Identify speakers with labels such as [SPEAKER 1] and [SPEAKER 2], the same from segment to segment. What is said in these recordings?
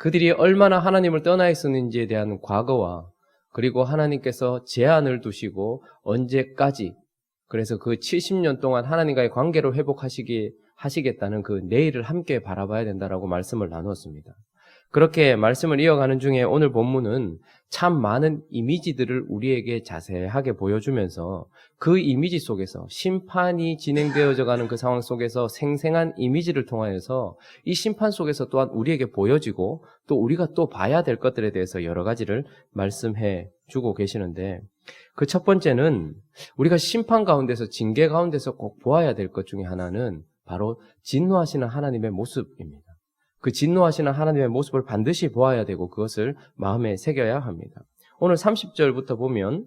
[SPEAKER 1] 그들이 얼마나 하나님을 떠나 있었는지에 대한 과거와 그리고 하나님께서 제한을 두시고 언제까지, 그래서 그 70년 동안 하나님과의 관계를 하시겠다는 그 내일을 함께 바라봐야 된다라고 말씀을 나누었습니다. 그렇게 말씀을 이어가는 중에 오늘 본문은 참 많은 이미지들을 우리에게 자세하게 보여주면서 그 이미지 속에서 심판이 진행되어져 가는 그 상황 속에서 생생한 이미지를 통하여서 이 심판 속에서 또한 우리에게 보여지고 또 우리가 또 봐야 될 것들에 대해서 여러 가지를 말씀해 주고 계시는데, 그 첫 번째는 우리가 심판 가운데서, 징계 가운데서 꼭 보아야 될 것 중에 하나는 바로 진노하시는 하나님의 모습입니다. 그 진노하시는 하나님의 모습을 반드시 보아야 되고 그것을 마음에 새겨야 합니다. 오늘 30절부터 보면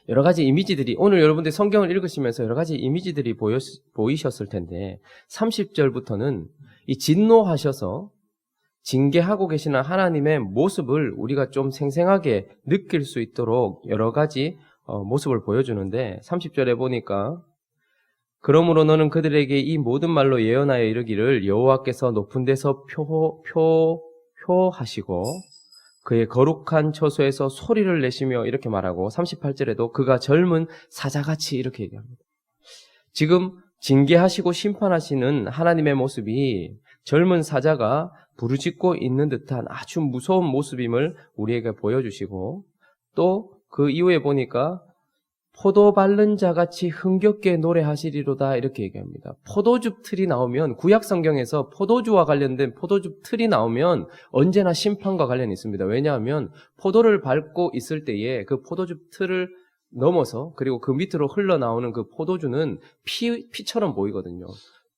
[SPEAKER 1] 여러 가지 이미지들이, 오늘 여러분들 성경을 읽으시면서 여러 가지 이미지들이 보이셨을 텐데 30절부터는 이 진노하셔서 징계하고 계시는 하나님의 모습을 우리가 좀 생생하게 느낄 수 있도록 여러 가지 모습을 보여주는데, 30절에 보니까 그러므로 너는 그들에게 이 모든 말로 예언하여 이르기를 여호와께서 높은 데서 표하시고 그의 거룩한 처소에서 소리를 내시며 이렇게 말하고, 38절에도 그가 젊은 사자같이 이렇게 얘기합니다. 지금 징계하시고 심판하시는 하나님의 모습이 젊은 사자가 부르짖고 있는 듯한 아주 무서운 모습임을 우리에게 보여주시고, 또 그 이후에 보니까 포도 밟는 자같이 흥겹게 노래하시리로다 이렇게 얘기합니다. 포도즙 틀이 나오면, 구약 성경에서 포도주와 관련된 포도즙 틀이 나오면 언제나 심판과 관련이 있습니다. 왜냐하면 포도를 밟고 있을 때에 그 포도즙 틀을 넘어서 그리고 그 밑으로 흘러나오는 그 포도주는 피처럼 보이거든요.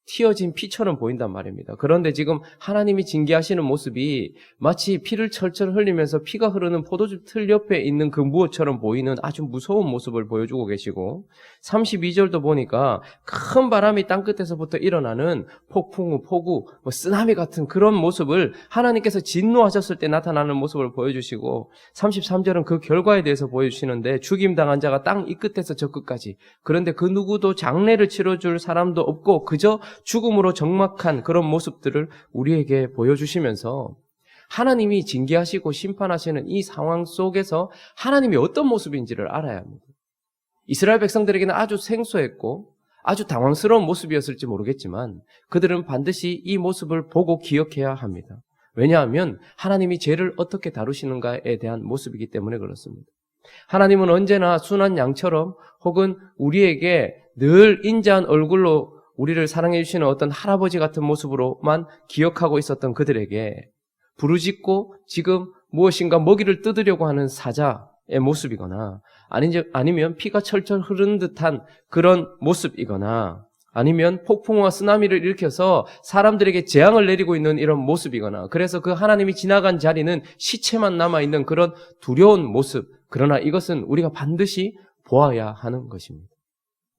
[SPEAKER 1] 튀어진 피처럼 보인단 말입니다. 그런데 지금 하나님이 징계하시는 모습이 마치 피를 철철 흘리면서 피가 흐르는 포도즙 틀 옆에 있는 그 무엇처럼 보이는 아주 무서운 모습을 보여주고 계시고, 32절도 보니까 큰 바람이 땅끝에서부터 일어나는 폭풍우, 폭우, 쓰나미 같은 그런 모습을 하나님께서 진노하셨을 때 나타나는 모습을 보여주시고, 33절은 그 결과에 대해서 보여주시는데 죽임당한 자가 땅 이 끝에서 저 끝까지, 그런데 그 누구도 장례를 치러줄 사람도 없고 그저 죽음으로 적막한 그런 모습들을 우리에게 보여주시면서 하나님이 징계하시고 심판하시는 이 상황 속에서 하나님이 어떤 모습인지를 알아야 합니다. 이스라엘 백성들에게는 아주 생소했고 아주 당황스러운 모습이었을지 모르겠지만 그들은 반드시 이 모습을 보고 기억해야 합니다. 왜냐하면 하나님이 죄를 어떻게 다루시는가에 대한 모습이기 때문에 그렇습니다. 하나님은 언제나 순한 양처럼 혹은 우리에게 늘 인자한 얼굴로 우리를 사랑해 주시는 어떤 할아버지 같은 모습으로만 기억하고 있었던 그들에게 부르짖고 지금 무엇인가 먹이를 뜯으려고 하는 사자의 모습이거나, 아니면 피가 철철 흐르는 듯한 그런 모습이거나, 아니면 폭풍과 쓰나미를 일으켜서 사람들에게 재앙을 내리고 있는 이런 모습이거나, 그래서 그 하나님이 지나간 자리는 시체만 남아있는 그런 두려운 모습, 그러나 이것은 우리가 반드시 보아야 하는 것입니다.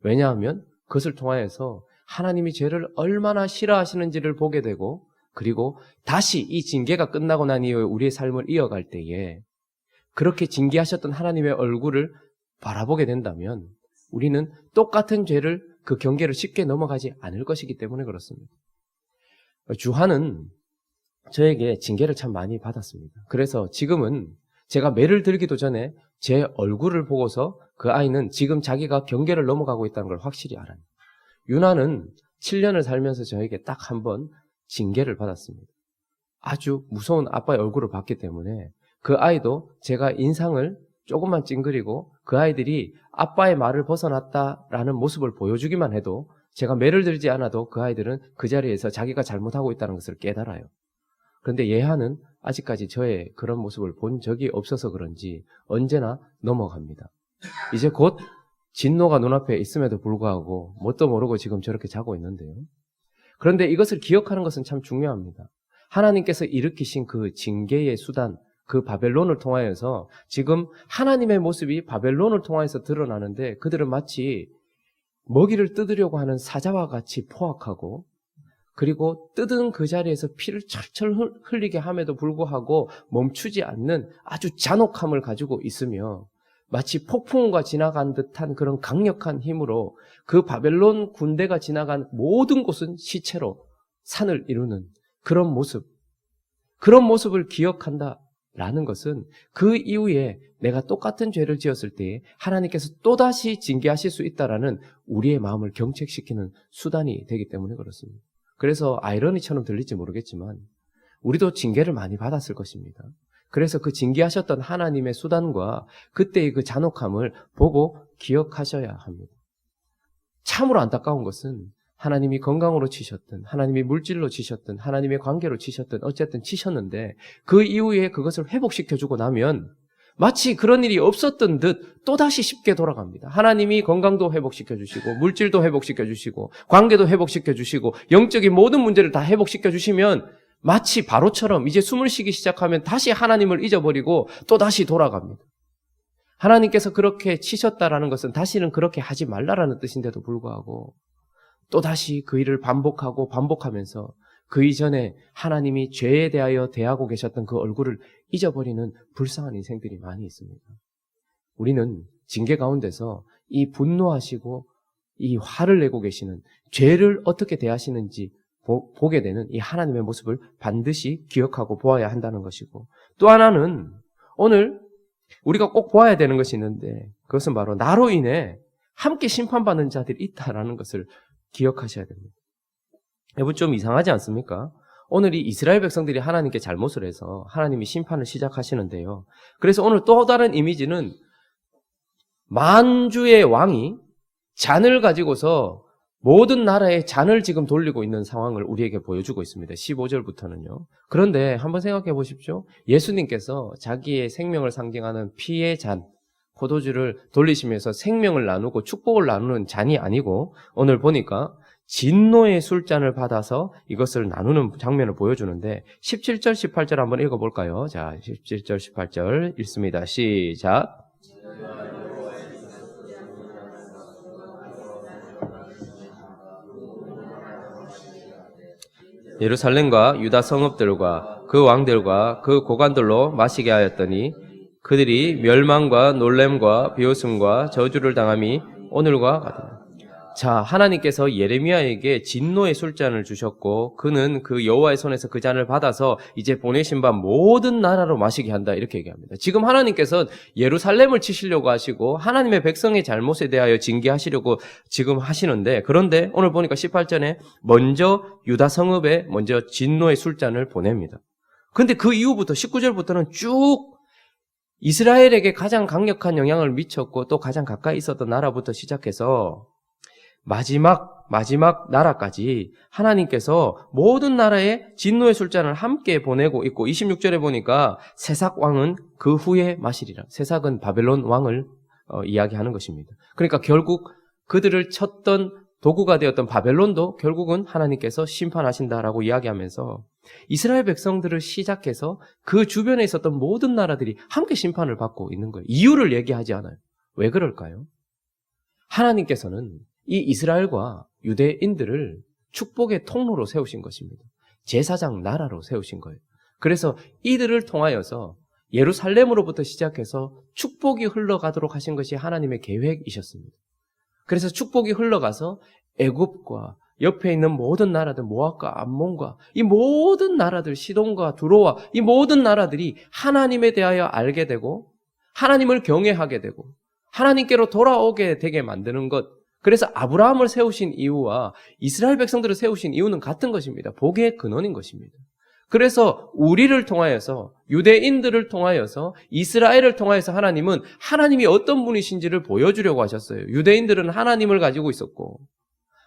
[SPEAKER 1] 왜냐하면 그것을 통하여서 하나님이 죄를 얼마나 싫어하시는지를 보게 되고, 그리고 다시 이 징계가 끝나고 난 이후에 우리의 삶을 이어갈 때에 그렇게 징계하셨던 하나님의 얼굴을 바라보게 된다면 우리는 똑같은 죄를, 그 경계를 쉽게 넘어가지 않을 것이기 때문에 그렇습니다. 주하는 저에게 징계를 참 많이 받았습니다. 그래서 지금은 제가 매를 들기도 전에 제 얼굴을 보고서 그 아이는 지금 자기가 경계를 넘어가고 있다는 걸 확실히 알아요. 유나는 7년을 살면서 저에게 딱 한 번 징계를 받았습니다. 아주 무서운 아빠의 얼굴을 봤기 때문에 그 아이도 제가 인상을 조금만 찡그리고 그 아이들이 아빠의 말을 벗어났다라는 모습을 보여주기만 해도, 제가 매를 들지 않아도 그 아이들은 그 자리에서 자기가 잘못하고 있다는 것을 깨달아요. 그런데 예하는 아직까지 저의 그런 모습을 본 적이 없어서 그런지 언제나 넘어갑니다. 이제 곧 진노가 눈앞에 있음에도 불구하고 뭣도 모르고 지금 저렇게 자고 있는데요. 그런데 이것을 기억하는 것은 참 중요합니다. 하나님께서 일으키신 그 징계의 수단, 그 바벨론을 통하여서 지금 하나님의 모습이 바벨론을 통하여서 드러나는데, 그들은 마치 먹이를 뜯으려고 하는 사자와 같이 포악하고, 그리고 뜯은 그 자리에서 피를 철철 흘리게 함에도 불구하고 멈추지 않는 아주 잔혹함을 가지고 있으며, 마치 폭풍과 지나간 듯한 그런 강력한 힘으로 그 바벨론 군대가 지나간 모든 곳은 시체로 산을 이루는 그런 모습. 그런 모습을 기억한다라는 것은 그 이후에 내가 똑같은 죄를 지었을 때 하나님께서 또다시 징계하실 수 있다라는 우리의 마음을 경책시키는 수단이 되기 때문에 그렇습니다. 그래서 아이러니처럼 들릴지 모르겠지만 우리도 징계를 많이 받았을 것입니다. 그래서 그 징계하셨던 하나님의 수단과 그때의 그 잔혹함을 보고 기억하셔야 합니다. 참으로 안타까운 것은 하나님이 건강으로 치셨든 하나님이 물질로 치셨든 하나님의 관계로 치셨든 어쨌든 치셨는데 그 이후에 그것을 회복시켜주고 나면 마치 그런 일이 없었던 듯 또다시 쉽게 돌아갑니다. 하나님이 건강도 회복시켜주시고 물질도 회복시켜주시고 관계도 회복시켜주시고 영적인 모든 문제를 다 회복시켜주시면 마치 바로처럼 이제 숨을 쉬기 시작하면 다시 하나님을 잊어버리고 또다시 돌아갑니다. 하나님께서 그렇게 치셨다라는 것은 다시는 그렇게 하지 말라라는 뜻인데도 불구하고 또다시 그 일을 반복하면서 그 이전에 하나님이 죄에 대하여 대하고 계셨던 그 얼굴을 잊어버리는 불쌍한 인생들이 많이 있습니다. 우리는 징계 가운데서 이 분노하시고 이 화를 내고 계시는 죄를 어떻게 대하시는지 보게 되는 이 하나님의 모습을 반드시 기억하고 보아야 한다는 것이고, 또 하나는 오늘 우리가 꼭 보아야 되는 것이 있는데 그것은 바로 나로 인해 함께 심판받는 자들이 있다라는 것을 기억하셔야 됩니다. 여러분 좀 이상하지 않습니까? 오늘 이 이스라엘 백성들이 하나님께 잘못을 해서 하나님이 심판을 시작하시는데요. 그래서 오늘 또 다른 이미지는 만주의 왕이 잔을 가지고서 모든 나라의 잔을 지금 돌리고 있는 상황을 우리에게 보여주고 있습니다. 15절부터는요. 그런데 한번 생각해 보십시오. 예수님께서 자기의 생명을 상징하는 피의 잔, 포도주를 돌리시면서 생명을 나누고 축복을 나누는 잔이 아니고 오늘 보니까 진노의 술잔을 받아서 이것을 나누는 장면을 보여주는데 17절, 18절 한번 읽어볼까요? 자, 17절, 18절 읽습니다. 시작. 예루살렘과 유다 성읍들과 그 왕들과 그 고관들로 마시게 하였더니 그들이 멸망과 놀램과 비웃음과 저주를 당함이 오늘과 같으나. 자, 하나님께서 예레미야에게 진노의 술잔을 주셨고 그는 그 여호와의 손에서 그 잔을 받아서 이제 보내신 바 모든 나라로 마시게 한다 이렇게 얘기합니다. 지금 하나님께서 예루살렘을 치시려고 하시고 하나님의 백성의 잘못에 대하여 징계하시려고 지금 하시는데, 그런데 오늘 보니까 18절에 먼저 유다 성읍에 먼저 진노의 술잔을 보냅니다. 그런데 그 이후부터 19절부터는 쭉 이스라엘에게 가장 강력한 영향을 미쳤고 또 가장 가까이 있었던 나라부터 시작해서 마지막 나라까지 하나님께서 모든 나라에 진노의 술잔을 함께 보내고 있고 26절에 보니까 세삭 왕은 그 후에 마시리라. 세삭은 바벨론 왕을 이야기하는 것입니다. 그러니까 결국 그들을 쳤던 도구가 되었던 바벨론도 결국은 하나님께서 심판하신다라고 이야기하면서 이스라엘 백성들을 시작해서 그 주변에 있었던 모든 나라들이 함께 심판을 받고 있는 거예요. 이유를 얘기하지 않아요. 왜 그럴까요? 하나님께서는 이 이스라엘과 유대인들을 축복의 통로로 세우신 것입니다. 제사장 나라로 세우신 거예요. 그래서 이들을 통하여서 예루살렘으로부터 시작해서 축복이 흘러가도록 하신 것이 하나님의 계획이셨습니다. 그래서 축복이 흘러가서 애굽과 옆에 있는 모든 나라들, 모압과 암몬과 이 모든 나라들, 시돈과 두로와 이 모든 나라들이 하나님에 대하여 알게 되고 하나님을 경외하게 되고 하나님께로 돌아오게 되게 만드는 것. 그래서 아브라함을 세우신 이유와 이스라엘 백성들을 세우신 이유는 같은 것입니다. 복의 근원인 것입니다. 그래서 우리를 통하여서 유대인들을 통하여서 이스라엘을 통하여서 하나님은 하나님이 어떤 분이신지를 보여주려고 하셨어요. 유대인들은 하나님을 가지고 있었고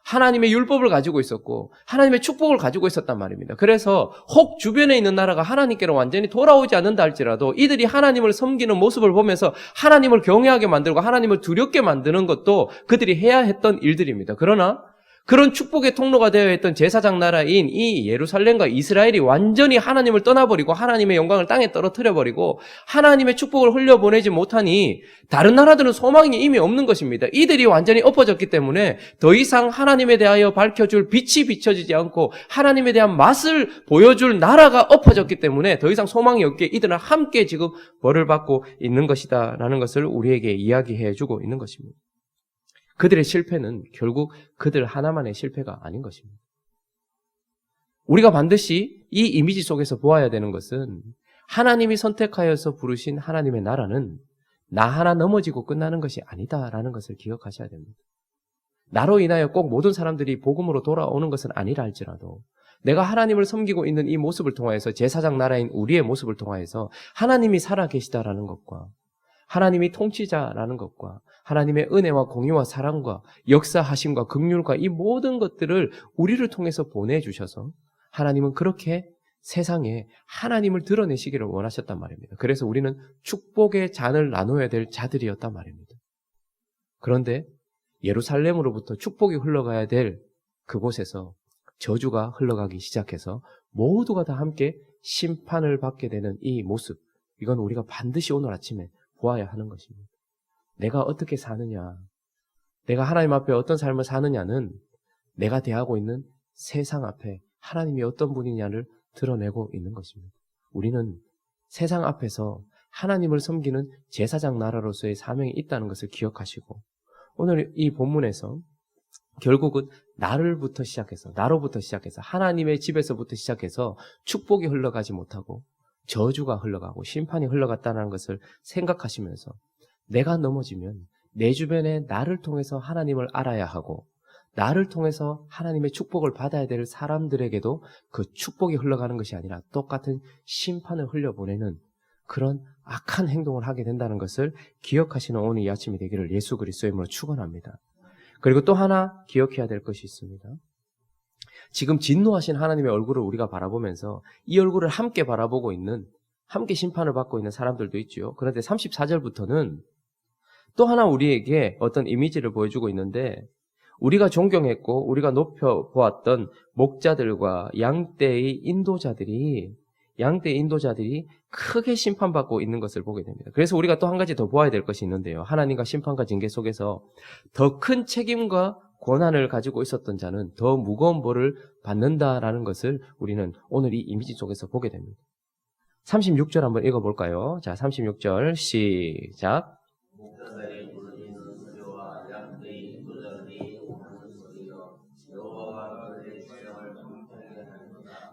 [SPEAKER 1] 하나님의 율법을 가지고 있었고 하나님의 축복을 가지고 있었단 말입니다. 그래서 혹 주변에 있는 나라가 하나님께로 완전히 돌아오지 않는다 할지라도 이들이 하나님을 섬기는 모습을 보면서 하나님을 경외하게 만들고 하나님을 두렵게 만드는 것도 그들이 해야 했던 일들입니다. 그러나 그런 축복의 통로가 되어 있던 제사장 나라인 이 예루살렘과 이스라엘이 완전히 하나님을 떠나버리고 하나님의 영광을 땅에 떨어뜨려버리고 하나님의 축복을 흘려보내지 못하니 다른 나라들은 소망이 이미 없는 것입니다. 이들이 완전히 엎어졌기 때문에 더 이상 하나님에 대하여 밝혀줄 빛이 비춰지지 않고 하나님에 대한 맛을 보여줄 나라가 엎어졌기 때문에 더 이상 소망이 없기에 이들은 함께 지금 벌을 받고 있는 것이다 라는 것을 우리에게 이야기해주고 있는 것입니다. 그들의 실패는 결국 그들 하나만의 실패가 아닌 것입니다. 우리가 반드시 이 이미지 속에서 보아야 되는 것은 하나님이 선택하여서 부르신 하나님의 나라는 나 하나 넘어지고 끝나는 것이 아니다라는 것을 기억하셔야 됩니다. 나로 인하여 꼭 모든 사람들이 복음으로 돌아오는 것은 아니라 할지라도 내가 하나님을 섬기고 있는 이 모습을 통하여서 제사장 나라인 우리의 모습을 통하여서 하나님이 살아계시다라는 것과 하나님이 통치자라는 것과 하나님의 은혜와 공의와 사랑과 역사하심과 긍휼과 이 모든 것들을 우리를 통해서 보내주셔서 하나님은 그렇게 세상에 하나님을 드러내시기를 원하셨단 말입니다. 그래서 우리는 축복의 잔을 나눠야 될 자들이었단 말입니다. 그런데 예루살렘으로부터 축복이 흘러가야 될 그곳에서 저주가 흘러가기 시작해서 모두가 다 함께 심판을 받게 되는 이 모습, 이건 우리가 반드시 오늘 아침에 보아야 하는 것입니다. 내가 어떻게 사느냐, 내가 하나님 앞에 어떤 삶을 사느냐는 내가 대하고 있는 세상 앞에 하나님이 어떤 분이냐를 드러내고 있는 것입니다. 우리는 세상 앞에서 하나님을 섬기는 제사장 나라로서의 사명이 있다는 것을 기억하시고 오늘 이 본문에서 결국은 나로부터 시작해서 하나님의 집에서부터 시작해서 축복이 흘러가지 못하고 저주가 흘러가고 심판이 흘러갔다는 것을 생각하시면서 내가 넘어지면 내 주변에 나를 통해서 하나님을 알아야 하고 나를 통해서 하나님의 축복을 받아야 될 사람들에게도 그 축복이 흘러가는 것이 아니라 똑같은 심판을 흘려보내는 그런 악한 행동을 하게 된다는 것을 기억하시는 오늘 이 아침이 되기를 예수 그리스도의 이름으로 축원합니다. 그리고 또 하나 기억해야 될 것이 있습니다. 지금 진노하신 하나님의 얼굴을 우리가 바라보면서 이 얼굴을 함께 바라보고 있는, 함께 심판을 받고 있는 사람들도 있죠. 그런데 34절부터는 또 하나 우리에게 어떤 이미지를 보여주고 있는데 우리가 존경했고 우리가 높여보았던 목자들과 양떼의 인도자들이 크게 심판받고 있는 것을 보게 됩니다. 그래서 우리가 또 한 가지 더 보아야 될 것이 있는데요. 하나님과 심판과 징계 속에서 더 큰 책임과 권한을 가지고 있었던 자는 더 무거운 벌을 받는다라는 것을 우리는 오늘 이 이미지 속에서 보게 됩니다. 36절 한번 읽어볼까요? 자, 36절 시작.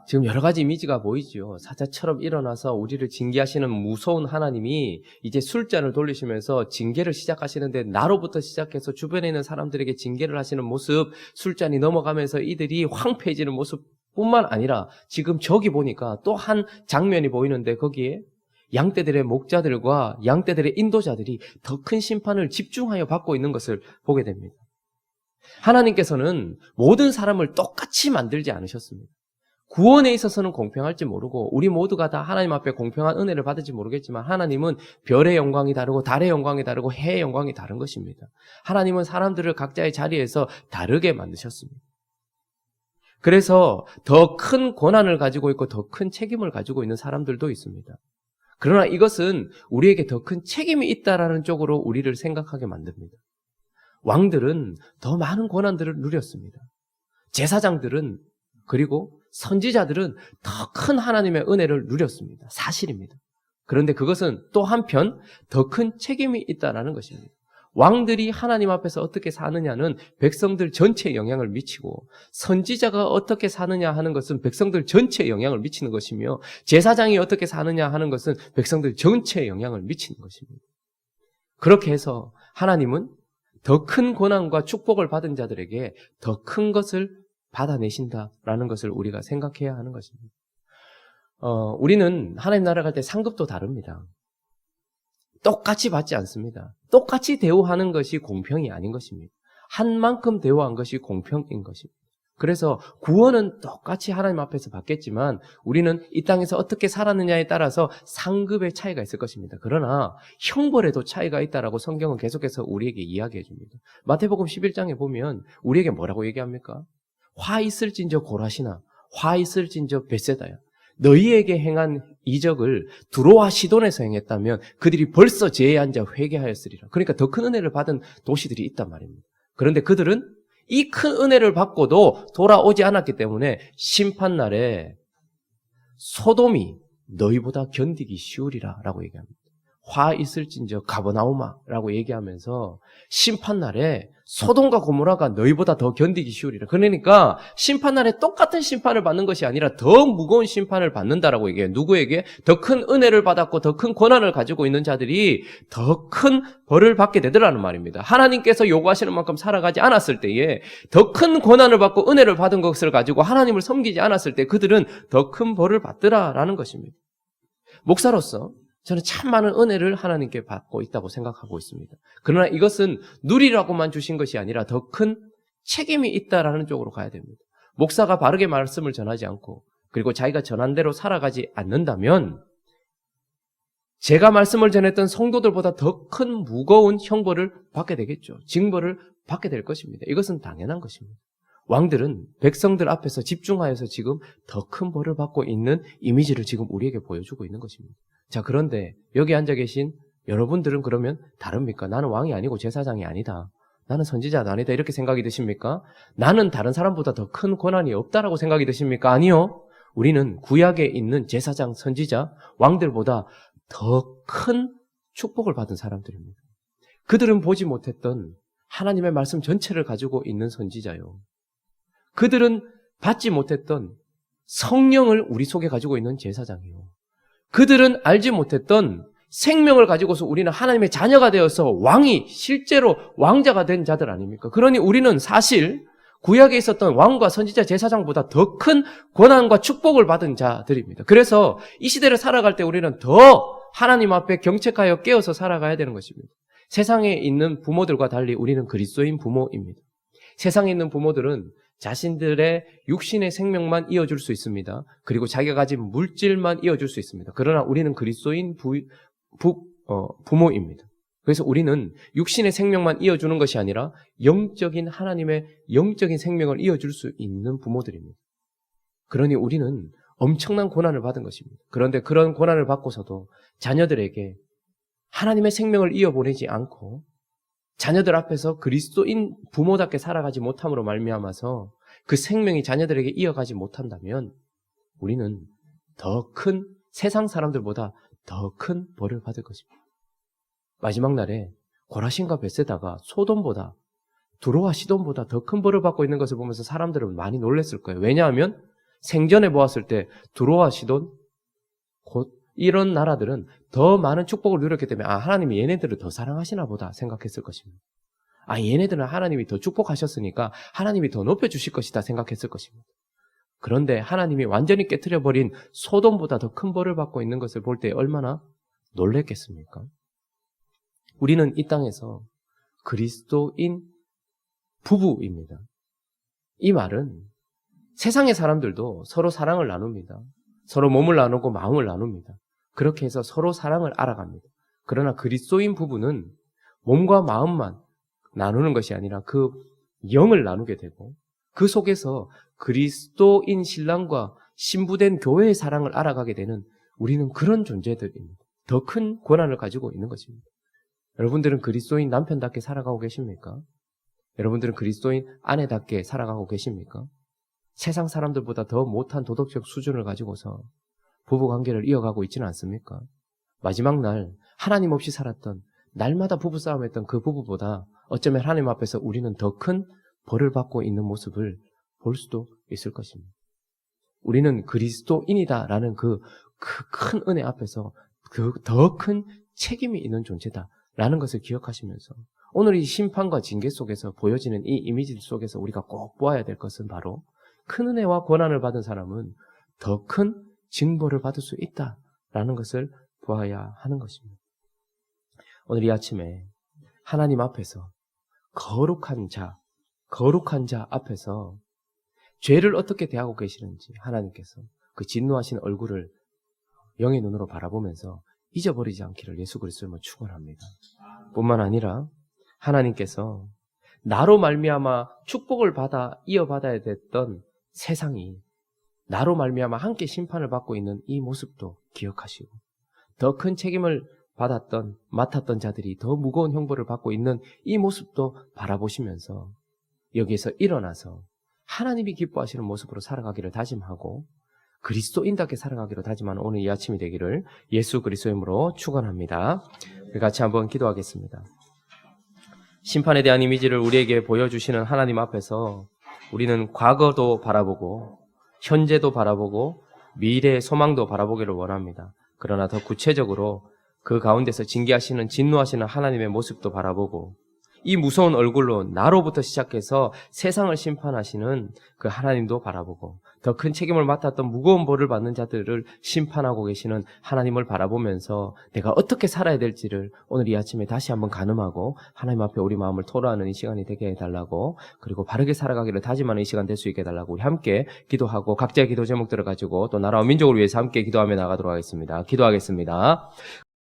[SPEAKER 1] 지금 여러 가지 이미지가 보이죠. 사자처럼 일어나서 우리를 징계하시는 무서운 하나님이 이제 술잔을 돌리시면서 징계를 시작하시는데 나로부터 시작해서 주변에 있는 사람들에게 징계를 하시는 모습, 술잔이 넘어가면서 이들이 황폐해지는 모습뿐만 아니라 지금 저기 보니까 또 한 장면이 보이는데 거기에 양떼들의 목자들과 양떼들의 인도자들이 더 큰 심판을 집중하여 받고 있는 것을 보게 됩니다. 하나님께서는 모든 사람을 똑같이 만들지 않으셨습니다. 구원에 있어서는 공평할지 모르고 우리 모두가 다 하나님 앞에 공평한 은혜를 받을지 모르겠지만 하나님은 별의 영광이 다르고 달의 영광이 다르고 해의 영광이 다른 것입니다. 하나님은 사람들을 각자의 자리에서 다르게 만드셨습니다. 그래서 더 큰 권한을 가지고 있고 더 큰 책임을 가지고 있는 사람들도 있습니다. 그러나 이것은 우리에게 더 큰 책임이 있다라는 쪽으로 우리를 생각하게 만듭니다. 왕들은 더 많은 권한들을 누렸습니다. 제사장들은 그리고 선지자들은 더 큰 하나님의 은혜를 누렸습니다. 사실입니다. 그런데 그것은 또 한편 더 큰 책임이 있다는 것입니다. 왕들이 하나님 앞에서 어떻게 사느냐는 백성들 전체에 영향을 미치고 선지자가 어떻게 사느냐 하는 것은 백성들 전체에 영향을 미치는 것이며 제사장이 어떻게 사느냐 하는 것은 백성들 전체에 영향을 미치는 것입니다. 그렇게 해서 하나님은 더 큰 고난과 축복을 받은 자들에게 더 큰 것을 받아내신다라는 것을 우리가 생각해야 하는 것입니다. 우리는 하나님 나라 갈 때 상급도 다릅니다. 똑같이 받지 않습니다. 똑같이 대우하는 것이 공평이 아닌 것입니다. 한 만큼 대우한 것이 공평인 것입니다. 그래서 구원은 똑같이 하나님 앞에서 받겠지만 우리는 이 땅에서 어떻게 살았느냐에 따라서 상급의 차이가 있을 것입니다. 그러나 형벌에도 차이가 있다라고 성경은 계속해서 우리에게 이야기해 줍니다. 마태복음 11장에 보면 우리에게 뭐라고 얘기합니까? 화 있을진저 고라시나 화 있을진저 벳세다야. 너희에게 행한 이적을 두로와 시돈에서 행했다면 그들이 벌써 제에 앉아 회개하였으리라. 그러니까 더 큰 은혜를 받은 도시들이 있단 말입니다. 그런데 그들은 이 큰 은혜를 받고도 돌아오지 않았기 때문에 심판날에 소돔이 너희보다 견디기 쉬우리라 라고 얘기합니다. 화 있을진저 가버나우마라고 얘기하면서 심판날에 소돔과 고모라가 너희보다 더 견디기 쉬우리라. 그러니까 심판날에 똑같은 심판을 받는 것이 아니라 더 무거운 심판을 받는다라고 얘기해요. 누구에게? 더 큰 은혜를 받았고 더 큰 권한을 가지고 있는 자들이 더 큰 벌을 받게 되더라는 말입니다. 하나님께서 요구하시는 만큼 살아가지 않았을 때에 더 큰 권한을 받고 은혜를 받은 것을 가지고 하나님을 섬기지 않았을 때 그들은 더 큰 벌을 받더라라는 것입니다. 목사로서 저는 참 많은 은혜를 하나님께 받고 있다고 생각하고 있습니다. 그러나 이것은 누리라고만 주신 것이 아니라 더 큰 책임이 있다라는 쪽으로 가야 됩니다. 목사가 바르게 말씀을 전하지 않고 그리고 자기가 전한 대로 살아가지 않는다면 제가 말씀을 전했던 성도들보다 더 큰 무거운 형벌을 받게 되겠죠. 징벌을 받게 될 것입니다. 이것은 당연한 것입니다. 왕들은 백성들 앞에서 집중하여서 지금 더 큰 벌을 받고 있는 이미지를 지금 우리에게 보여주고 있는 것입니다. 자, 그런데 여기 앉아 계신 여러분들은 그러면 다릅니까? 나는 왕이 아니고 제사장이 아니다. 나는 선지자도 아니다. 이렇게 생각이 드십니까? 나는 다른 사람보다 더 큰 권한이 없다라고 생각이 드십니까? 아니요. 우리는 구약에 있는 제사장, 선지자, 왕들보다 더 큰 축복을 받은 사람들입니다. 그들은 보지 못했던 하나님의 말씀 전체를 가지고 있는 선지자요. 그들은 받지 못했던 성령을 우리 속에 가지고 있는 제사장이요. 그들은 알지 못했던 생명을 가지고서 우리는 하나님의 자녀가 되어서 왕이 실제로 왕자가 된 자들 아닙니까? 그러니 우리는 사실 구약에 있었던 왕과 선지자 제사장보다 더 큰 권한과 축복을 받은 자들입니다. 그래서 이 시대를 살아갈 때 우리는 더 하나님 앞에 경책하여 깨어서 살아가야 되는 것입니다. 세상에 있는 부모들과 달리 우리는 그리스도인 부모입니다. 세상에 있는 부모들은 자신들의 육신의 생명만 이어줄 수 있습니다. 그리고 자기가 가진 물질만 이어줄 수 있습니다. 그러나 우리는 그리스도인 부모입니다. 그래서 우리는 육신의 생명만 이어주는 것이 아니라 영적인 하나님의 영적인 생명을 이어줄 수 있는 부모들입니다. 그러니 우리는 엄청난 고난을 받은 것입니다. 그런데 그런 고난을 받고서도 자녀들에게 하나님의 생명을 이어보내지 않고 자녀들 앞에서 그리스도인 부모답게 살아가지 못함으로 말미암아서 그 생명이 자녀들에게 이어가지 못한다면 우리는 더 큰 세상 사람들보다 더 큰 벌을 받을 것입니다. 마지막 날에 고라신과 벳세다가 소돔보다 두로와 시돈보다 더 큰 벌을 받고 있는 것을 보면서 사람들은 많이 놀랐을 거예요. 왜냐하면 생전에 보았을 때 두로와 시돈 곧 이런 나라들은 더 많은 축복을 누렸기 때문에 하나님이 얘네들을 더 사랑하시나 보다 생각했을 것입니다. 얘네들은 하나님이 더 축복하셨으니까 하나님이 더 높여주실 것이다 생각했을 것입니다. 그런데 하나님이 완전히 깨트려버린 소돔보다 더 큰 벌을 받고 있는 것을 볼 때 얼마나 놀랬겠습니까? 우리는 이 땅에서 그리스도인 부부입니다. 이 말은 세상의 사람들도 서로 사랑을 나눕니다. 서로 몸을 나누고 마음을 나눕니다. 그렇게 해서 서로 사랑을 알아갑니다. 그러나 그리스도인 부부는 몸과 마음만 나누는 것이 아니라 그 영을 나누게 되고 그 속에서 그리스도인 신랑과 신부된 교회의 사랑을 알아가게 되는 우리는 그런 존재들입니다. 더 큰 권한을 가지고 있는 것입니다. 여러분들은 그리스도인 남편답게 살아가고 계십니까? 여러분들은 그리스도인 아내답게 살아가고 계십니까? 세상 사람들보다 더 못한 도덕적 수준을 가지고서 부부관계를 이어가고 있지는 않습니까? 마지막 날 하나님 없이 살았던 날마다 부부싸움했던 그 부부보다 어쩌면 하나님 앞에서 우리는 더 큰 벌을 받고 있는 모습을 볼 수도 있을 것입니다. 우리는 그리스도인이다라는 그 큰 은혜 앞에서 더 큰 책임이 있는 존재다라는 것을 기억하시면서 오늘 이 심판과 징계 속에서 보여지는 이 이미지 속에서 우리가 꼭 보아야 될 것은 바로 큰 은혜와 권한을 받은 사람은 더 큰 징벌을 받을 수 있다라는 것을 보아야 하는 것입니다. 오늘 이 아침에 하나님 앞에서 거룩한 자 앞에서 죄를 어떻게 대하고 계시는지 하나님께서 그 진노하신 얼굴을 영의 눈으로 바라보면서 잊어버리지 않기를 예수 그리스도로 축원합니다. 뿐만 아니라 하나님께서 나로 말미암아 축복을 받아 이어받아야 됐던 세상이 나로 말미암아 함께 심판을 받고 있는 이 모습도 기억하시고 더 큰 책임을 맡았던 자들이 더 무거운 형벌을 받고 있는 이 모습도 바라보시면서 여기에서 일어나서 하나님이 기뻐하시는 모습으로 살아가기를 다짐하고 그리스도인답게 살아가기로 다짐하는 오늘 이 아침이 되기를 예수 그리스도의 이름으로 축원합니다. 우리 같이 한번 기도하겠습니다. 심판에 대한 이미지를 우리에게 보여주시는 하나님 앞에서 우리는 과거도 바라보고 현재도 바라보고 미래의 소망도 바라보기를 원합니다. 그러나 더 구체적으로 그 가운데서 징계하시는 진노하시는 하나님의 모습도 바라보고 이 무서운 얼굴로 나로부터 시작해서 세상을 심판하시는 그 하나님도 바라보고 더 큰 책임을 맡았던 무거운 벌을 받는 자들을 심판하고 계시는 하나님을 바라보면서 내가 어떻게 살아야 될지를 오늘 이 아침에 다시 한번 가늠하고 하나님 앞에 우리 마음을 토로하는 이 시간이 되게 해달라고, 그리고 바르게 살아가기를 다짐하는 이 시간 될 수 있게 해달라고 우리 함께 기도하고 각자의 기도 제목들을 가지고 또 나라와 민족을 위해서 함께 기도하며 나가도록 하겠습니다. 기도하겠습니다.